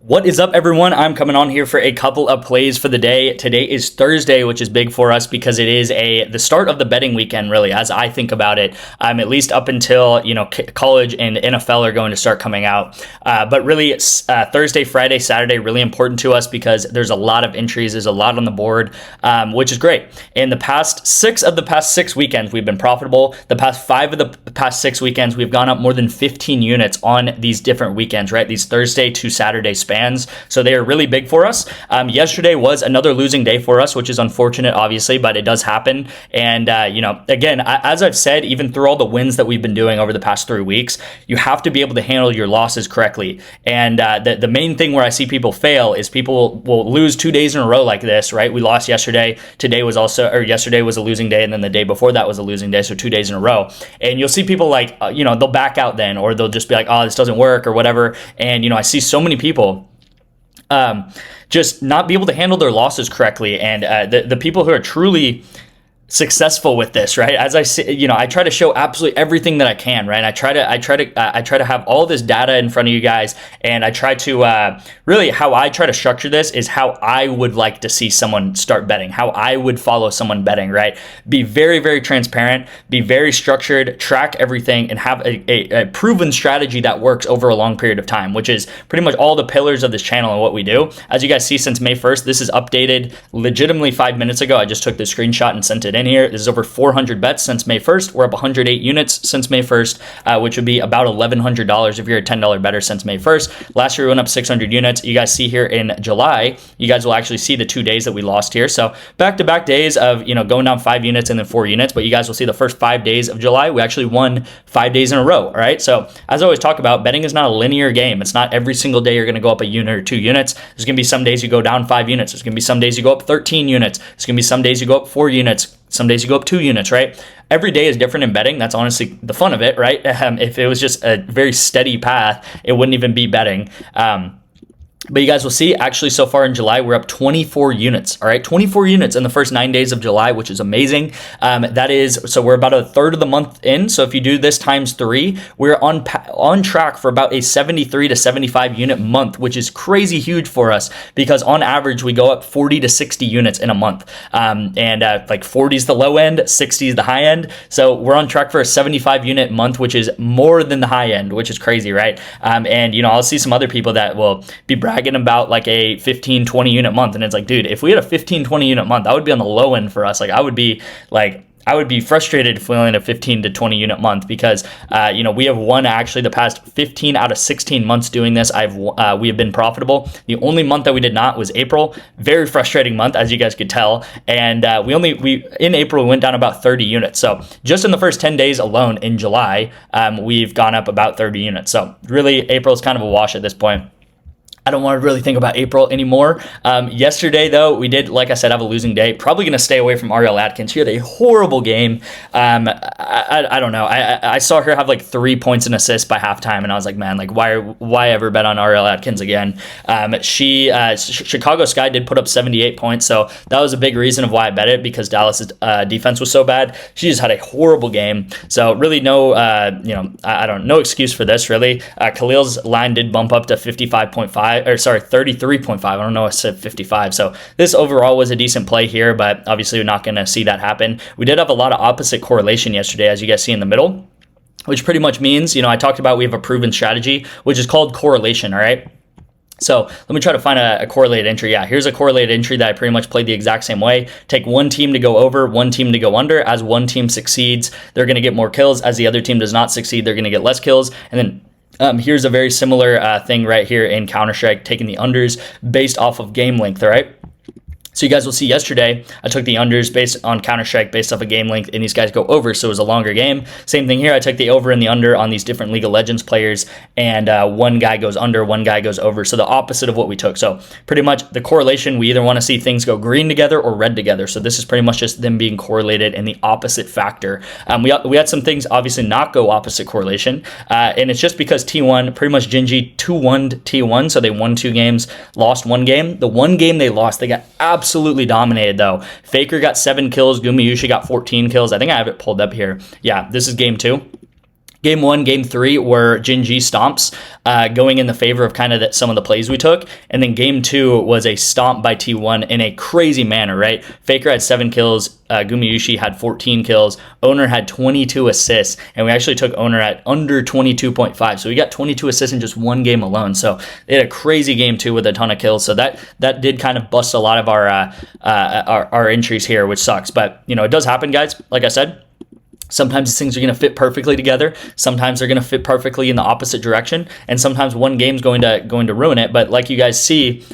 What is up, everyone? I'm coming on here for a couple of plays for the day. Today is Thursday, which is big for us because it is the start of the betting weekend, really, as I think about it. At least up until college and NFL are going to start coming out. But really, Thursday, Friday, Saturday, really important to us because there's a lot of entries, there's a lot on the board, which is great. In the past six weekends, we've been profitable. The past 5 of the past 6 weekends, we've gone up more than 15 units on these different weekends, right? These Thursday to Saturday spans. So they are really big for us. Yesterday was another losing day for us, which is unfortunate, obviously, but it does happen. And, again, as I've said, even through all the wins that we've been doing over the past 3 weeks, you have to be able to handle your losses correctly. And the main thing where I see people fail is people will lose 2 days in a row like this, right? We lost yesterday. Yesterday was a losing day, and then the day before that was a losing day, so 2 days in a row. And you'll see people they'll back out then, or they'll just be like, oh, this doesn't work or whatever. And, I see so many people just not be able to handle their losses correctly. And the people who are truly successful with this, right? As I say, I try to show absolutely everything that I can, right? I try to have all this data in front of you guys, and I try to really how I try to structure this is how I would like to see someone start betting, how I would follow someone betting, right? Be very, very transparent, be very structured, track everything, and have a proven strategy that works over a long period of time, which is pretty much all the pillars of this channel and what we do. As you guys see, since May 1st, this is updated legitimately 5 minutes ago. I just took the screenshot and sent it in here. This is over 400 bets since May 1st. We're up 108 units since May 1st, which would be about $1,100 if you're a $10 better since May 1st. Last year we went up 600 units. You guys see here in July, you guys will actually see the 2 days that we lost here. So back-to-back days of going down 5 units and then 4 units, but you guys will see the first 5 days of July, we actually won 5 days in a row, all right? So as I always talk about, betting is not a linear game. It's not every single day you're going to go up a unit or 2 units. There's going to be some days you go down 5 units. There's going to be some days you go up 13 units. There's going to be some days you go up 4 units. Some days you go up 2 units, right? Every day is different in betting. That's honestly the fun of it, right? If it was just a very steady path, it wouldn't even be betting. But you guys will see, actually, so far in July, we're up 24 units, all right? 24 units in the first 9 days of July, which is amazing. So we're about a third of the month in. So if you do this times 3, we're on track for about a 73 to 75 unit month, which is crazy huge for us because on average, we go up 40 to 60 units in a month. Like 40 is the low end, 60 is the high end. So we're on track for a 75 unit month, which is more than the high end, which is crazy, right? I'll see some other people that will be bragging about like a 15, 20 unit month. And it's like, dude, if we had a 15, 20 unit month, that would be on the low end for us. I would be frustrated if we only had a 15 to 20 unit month because, we have won actually the past 15 out of 16 months doing this. We have been profitable. The only month that we did not was April. Very frustrating month, as you guys could tell. And in April, we went down about 30 units. So just in the first 10 days alone in July, we've gone up about 30 units. So really, April is kind of a wash at this point. I don't want to really think about April anymore. Yesterday, though, we did, like I said, have a losing day. Probably going to stay away from Ariel Atkins. She had a horrible game. I don't know. I saw her have like 3 points and assists by halftime, and I was like, man, like why ever bet on Ariel Atkins again? Chicago Sky did put up 78 points, so that was a big reason of why I bet it because Dallas's defense was so bad. She just had a horrible game. So really, no excuse for this. Really, Khalil's line did bump up to 55.5. 33.5. I don't know, I said 55. So this overall was a decent play here, but obviously we're not going to see that happen. We did have a lot of opposite correlation yesterday, as you guys see in the middle, which pretty much means, I talked about we have a proven strategy, which is called correlation, all right? So let me try to find a correlated entry. Yeah, here's a correlated entry that I pretty much played the exact same way. Take one team to go over, one team to go under. As one team succeeds, they're going to get more kills. As the other team does not succeed, they're going to get less kills. And then here's a very similar thing right here in Counter-Strike, taking the unders based off of game length, all right? So you guys will see yesterday, I took the unders based on Counter-Strike based off of game length, and these guys go over, so it was a longer game. Same thing here, I took the over and the under on these different League of Legends players, and one guy goes under, one guy goes over, so the opposite of what we took. So pretty much the correlation, we either want to see things go green together or red together. So this is pretty much just them being correlated in the opposite factor. We had some things obviously not go opposite correlation, and it's just because T1, pretty much Gingy 2-1'd T1, so they won 2 games, lost 1 game. The 1 game they lost, they got absolutely dominated though. Faker got 7 kills, Gumayushi got 14 kills. I think I have it pulled up here. Yeah, this is game 2. Game 1, Game 3 were Jin Ji stomps going in the favor of kind of some of the plays we took. And then Game 2 was a stomp by T1 in a crazy manner, right? Faker had 7 kills. Gumayushi had 14 kills. Owner had 22 assists. And we actually took Owner at under 22.5. So we got 22 assists in just one game alone. So they had a crazy Game 2 with a ton of kills. So that did kind of bust a lot of our entries here, which sucks. But, it does happen, guys. Like I said, sometimes these things are going to fit perfectly together. Sometimes they're going to fit perfectly in the opposite direction, and sometimes one game's going to ruin it. But like you guys see,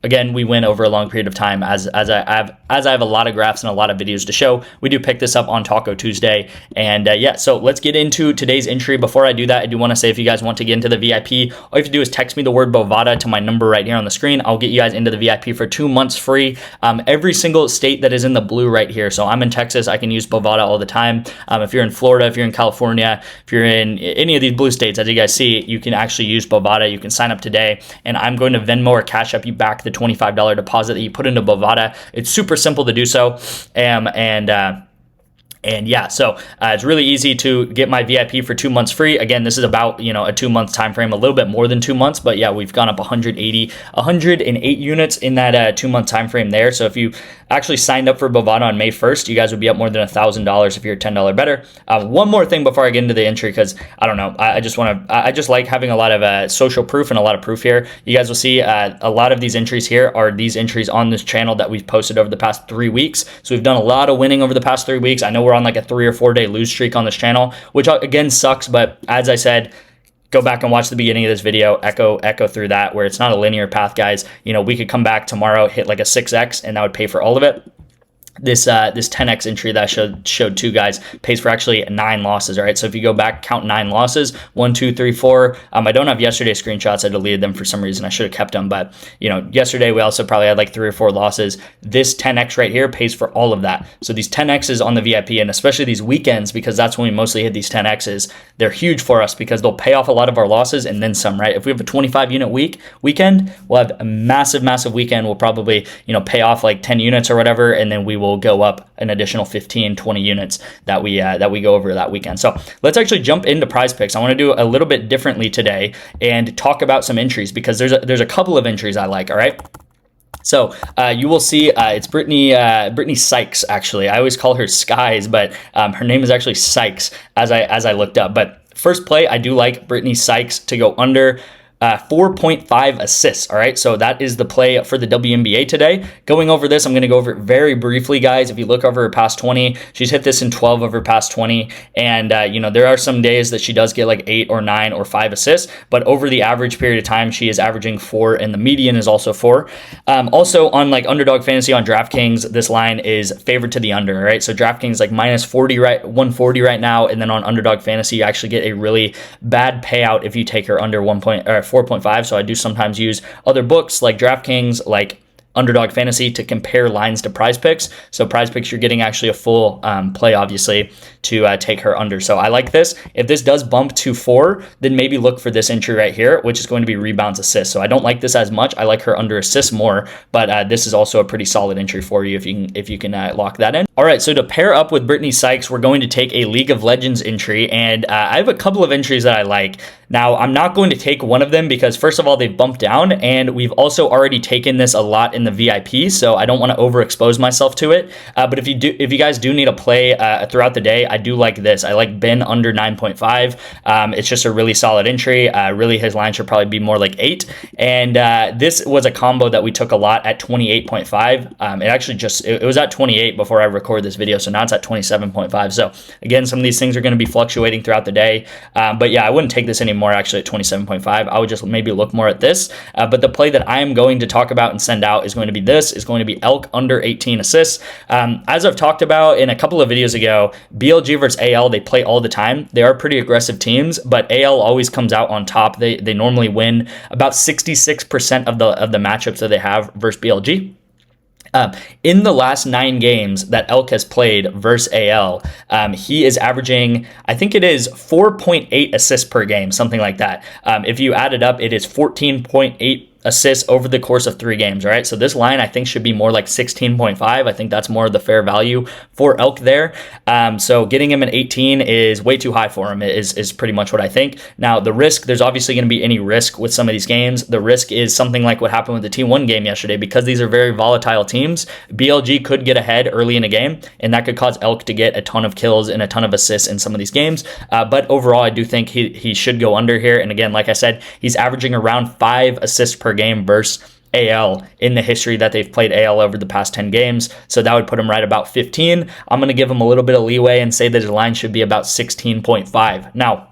again, we win over a long period of time. As I have a lot of graphs and a lot of videos to show. We do pick this up on Taco Tuesday, and yeah. So let's get into today's entry. Before I do that, I do want to say if you guys want to get into the VIP, all you have to do is text me the word Bovada to my number right here on the screen. I'll get you guys into the VIP for 2 months free. Every single state that is in the blue right here. So I'm in Texas. I can use Bovada all the time. If you're in Florida, if you're in California, if you're in any of these blue states, as you guys see, you can actually use Bovada. You can sign up today, and I'm going to Venmo or Cash App you back the $25 deposit that you put into Bovada. It's super simple to do so. And yeah, so it's really easy to get my VIP for 2 months free. Again, this is about, a 2 month time frame, a little bit more than 2 months, but yeah, we've gone up 108 units in that 2 month time frame there. So if you actually signed up for Bovada on May 1st, you guys would be up more than $1,000 if you're $10 better. One more thing before I get into the entry, because I don't know, I just like having a lot of social proof and a lot of proof here. You guys will see a lot of these entries here are these entries on this channel that we've posted over the past 3 weeks. So we've done a lot of winning over the past 3 weeks. I know we're on like a 3 or 4 day lose streak on this channel, which again sucks, but as I said, go back and watch the beginning of this video, echo through that, where it's not a linear path, guys. We could come back tomorrow, hit like a 6x, and that would pay for all of it. This 10x entry that I showed two guys pays for actually 9 losses. All right, so if you go back, count 9 losses, 1, 2, 3, 4. I don't have yesterday's screenshots. I deleted them for some reason. I should have kept them, but yesterday we also probably had like 3 or 4 losses. This 10x right here pays for all of that. So these 10x's on the VIP, and especially these weekends, because that's when we mostly hit these 10x's, they're huge for us because they'll pay off a lot of our losses and then some. Right? If we have a 25 unit weekend, we'll have a massive weekend. We'll probably pay off like 10 units or whatever, and then we will go up an additional 15, 20 units that we go over that weekend. So let's actually jump into prize picks. I want to do a little bit differently today and talk about some entries, because there's a couple of entries I like. All right. So you will see it's Brittany Sykes, actually. I always call her Skies, but her name is actually Sykes as I looked up. But first play, I do like Brittany Sykes to go under 4.5 assists. All right, so that is the play for the WNBA today. Going over this, I'm going to go over it very briefly, guys. If you look over her past 20, she's hit this in 12 of her past 20, and there are some days that she does get like 8 or 9 or 5 assists, but over the average period of time, she is averaging 4, and the median is also 4. Also on like Underdog Fantasy on DraftKings, this line is favored to the under. All right, so DraftKings like minus 40 140 right now, and then on Underdog Fantasy, you actually get a really bad payout if you take her under 4.5. So I do sometimes use other books like DraftKings, like Underdog Fantasy, to compare lines to Prize Picks. So Prize Picks, you're getting actually a full play, obviously, to take her under. So I like this. If this does bump to 4, then maybe look for this entry right here, which is going to be rebounds assists. So I don't like this as much. I like her under assists more, but this is also a pretty solid entry for you if you can lock that in. All right, so to pair up with Brittany Sykes, we're going to take a League of Legends entry, and I have a couple of entries that I like. Now, I'm not going to take one of them because, first of all, they've bumped down, and we've also already taken this a lot in the VIP, so I don't want to overexpose myself to it. But if you guys do need a play throughout the day, I do like this. I like Ben under 9.5. It's just a really solid entry. Really, his line should probably be more like 8. And this was a combo that we took a lot at 28.5. It actually it was at 28 before I recorded this video, so now it's at 27.5. So again, some of these things are going to be fluctuating throughout the day. But yeah, I wouldn't take this anymore actually at 27.5. I would just maybe look more at this. But the play that I am going to talk about and send out is going to be Elk under 18 assists. As I've talked about in a couple of videos ago, BLG versus AL, they play all the time. They are pretty aggressive teams, but AL always comes out on top. They normally win about 66% of the matchups that they have versus BLG. In the last 9 games that Elk has played versus AL, he is averaging, I think it is 4.8 assists per game, something like that. If you add it up, it is 14.8 assists over the course of 3 games, right? So this line I think should be more like 16.5. I think that's more of the fair value for Elk there. So getting him an 18 is way too high for him, is pretty much what I think. Now the risk, there's obviously going to be any risk with some of these games. The risk is something like what happened with the T1 game yesterday. Because these are very volatile teams, BLG could get ahead early in a game, and that could cause Elk to get a ton of kills and a ton of assists in some of these games. But overall, I do think he should go under here. And again, like I said, he's averaging around 5 assists per game versus AL in the history that they've played AL over the past 10 games. So that would put him right about 15. I'm going to give him a little bit of leeway and say that his line should be about 16.5. Now,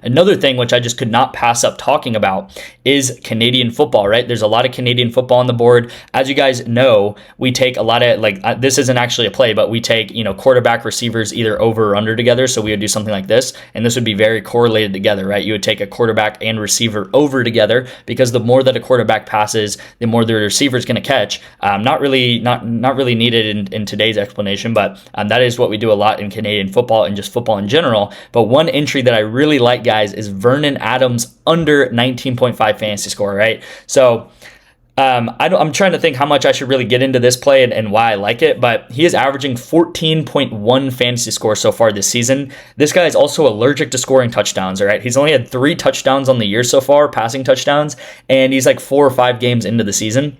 another thing which I just could not pass up talking about is Canadian football, right? There's a lot of Canadian football on the board. As you guys know, we take a lot of, this isn't actually a play, but we take, quarterback receivers either over or under together. So we would do something like this, and this would be very correlated together, right? You would take a quarterback and receiver over together, because the more that a quarterback passes, the more the receiver is going to catch. Not really needed in today's explanation, but that is what we do a lot in Canadian football and just football in general. But one entry that I really like, guys, is Vernon Adams under 19.5 fantasy score, right? So I'm trying to think how much I should really get into this play and why I like it, but he is averaging 14.1 fantasy score so far this season. This guy is also allergic to scoring touchdowns, all right? He's only had 3 touchdowns on the year so far, passing touchdowns, and he's like 4 or 5 games into the season.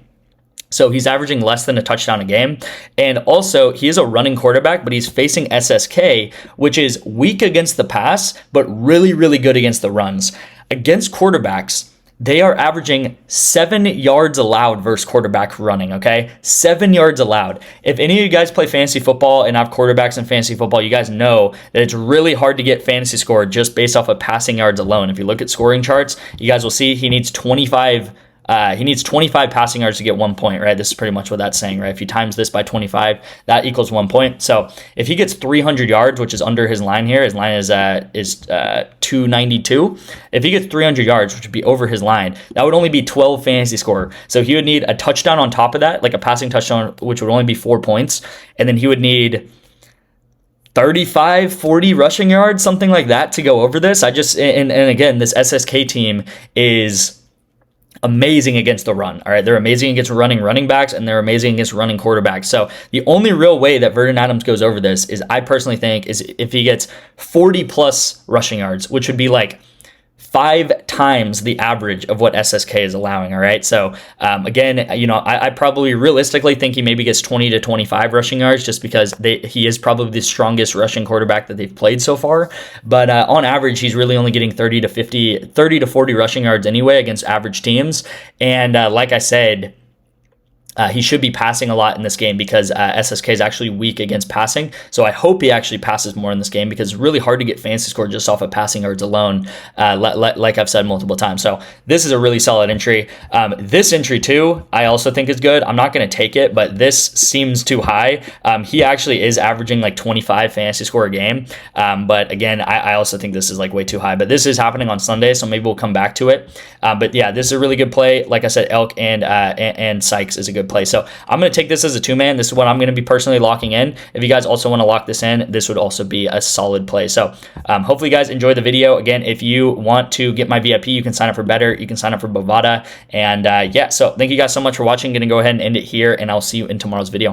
So he's averaging less than a touchdown a game. And also, he is a running quarterback, but he's facing SSK, which is weak against the pass, but really, really good against the runs. Against quarterbacks, they are averaging 7 yards allowed versus quarterback running, okay? 7 yards allowed. If any of you guys play fantasy football and have quarterbacks in fantasy football, you guys know that it's really hard to get fantasy score just based off of passing yards alone. If you look at scoring charts, you guys will see he needs 25 passing yards to get 1 point, right? This is pretty much what that's saying, right? If you times this by 25, that equals 1 point. So if he gets 300 yards, which is under his line here, his line is 292. If he gets 300 yards, which would be over his line, that would only be 12 fantasy score. So he would need a touchdown on top of that, like a passing touchdown, which would only be 4 points. And then he would need 35, 40 rushing yards, something like that, to go over this. And again, this SSK team is amazing against the run. All right, they're amazing against running backs, and they're amazing against running quarterbacks. So the only real way that Vernon Adams goes over this is, I personally think, is if he gets 40 plus rushing yards, which would be like 5 times the average of what SSK is allowing. All right. So again, I probably realistically think he maybe gets 20 to 25 rushing yards, just because he is probably the strongest rushing quarterback that they've played so far. But on average, he's really only getting 30 to 40 rushing yards anyway against average teams. And like I said, he should be passing a lot in this game, because SSK is actually weak against passing. So I hope he actually passes more in this game, because it's really hard to get fantasy score just off of passing yards alone, like I've said multiple times. So this is a really solid entry. This entry too, I also think is good. I'm not going to take it, but this seems too high. He actually is averaging like 25 fantasy score a game. But again, I also think this is like way too high. But this is happening on Sunday, so maybe we'll come back to it. But yeah, this is a really good play. Like I said, Elk and Sykes is a good play. So I'm going to take this as a 2-man. This is what I'm going to be personally locking in. If you guys also want to lock this in, this would also be a solid play. So hopefully you guys enjoy the video. Again, if you want to get my VIP, you can sign up for Better. You can sign up for Bovada. And yeah, so thank you guys so much for watching. I'm going to go ahead and end it here, and I'll see you in tomorrow's video.